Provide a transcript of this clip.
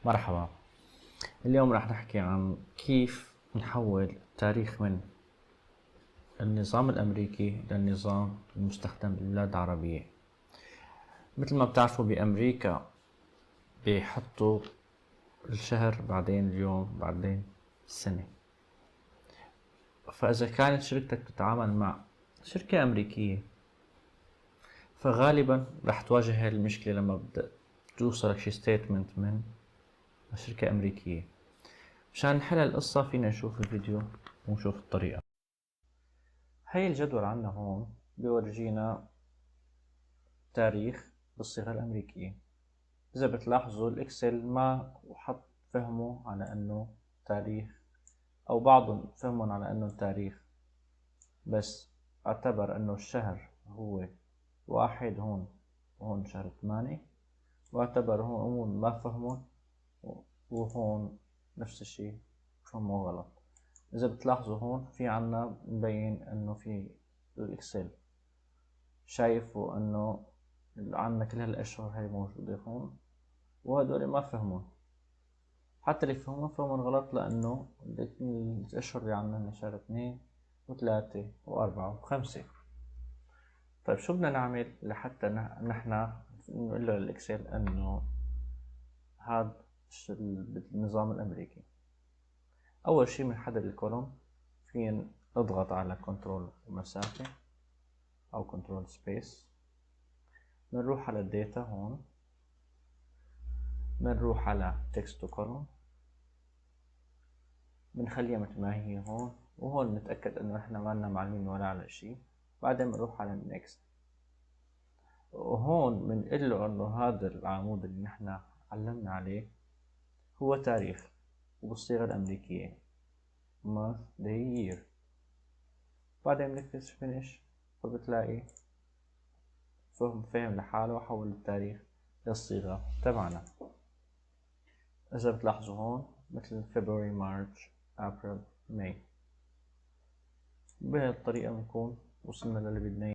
مرحبا. اليوم راح نحكي عن كيف نحول التاريخ من النظام الأمريكي للنظام المستخدم بالبلاد العربية. مثل ما بتعرفوا بأمريكا بيحطوا الشهر، بعدين اليوم، بعدين السنة. فإذا كانت شركتك تتعامل مع شركة أمريكية فغالبا راح تواجه هاي المشكلة لما بدأ توصلك شي ستيتمنت من شركة أمريكية. مشان نحل القصة فينا نشوف الفيديو ونشوف الطريقة. هاي الجدول عنا هون بيورجينا تاريخ بالصيغة الأمريكية. إذا بتلاحظوا الإكسل ما حط فهمه على أنه تاريخ، أو بعضهم فهمهم على أنه تاريخ، بس اعتبر أنه الشهر هو 1 هون وهون شهر 8، واعتبر هون ما فهمون وهون نفس الشي فهموا غلط. إذا بتلاحظوا هون في عنا مبين أنه في الإكسل شايفوا أنه عنا كل هالأشهر هاي موجودة هون، وهدول ما فهمون. حتى اللي فهمون غلط، لأنه الأشهر اللي عنا هن شهر 2 و3 و4 و5. طيب شو بدنا نعمل لحتى نحنا نقول له للإكسل أنه هذا النظام الأمريكي؟ أول شي بنحدد الكولوم، فين نضغط على كنترول مسافة أو كنترول سبيس، بنروح على الداتا هون، بنروح على تكست تو كولوم، بنخليها مثل ما هي هون، وهون نتأكد انه احنا ما لنا معلمين ولا على شيء. بعدين بنروح على النكست، وهون بنقول له انه هذا العمود اللي نحنا علمنا عليه هو تاريخ وبالصيغة الأمريكية month day year. بعدين بنكتب finish، فبتلاقي فهم لحاله وحول التاريخ للصيغة تبعنا. إذا بتلاحظوا هون مثل February, March, April, May. بهالطريقة بنكون وصلنا للي بدنا.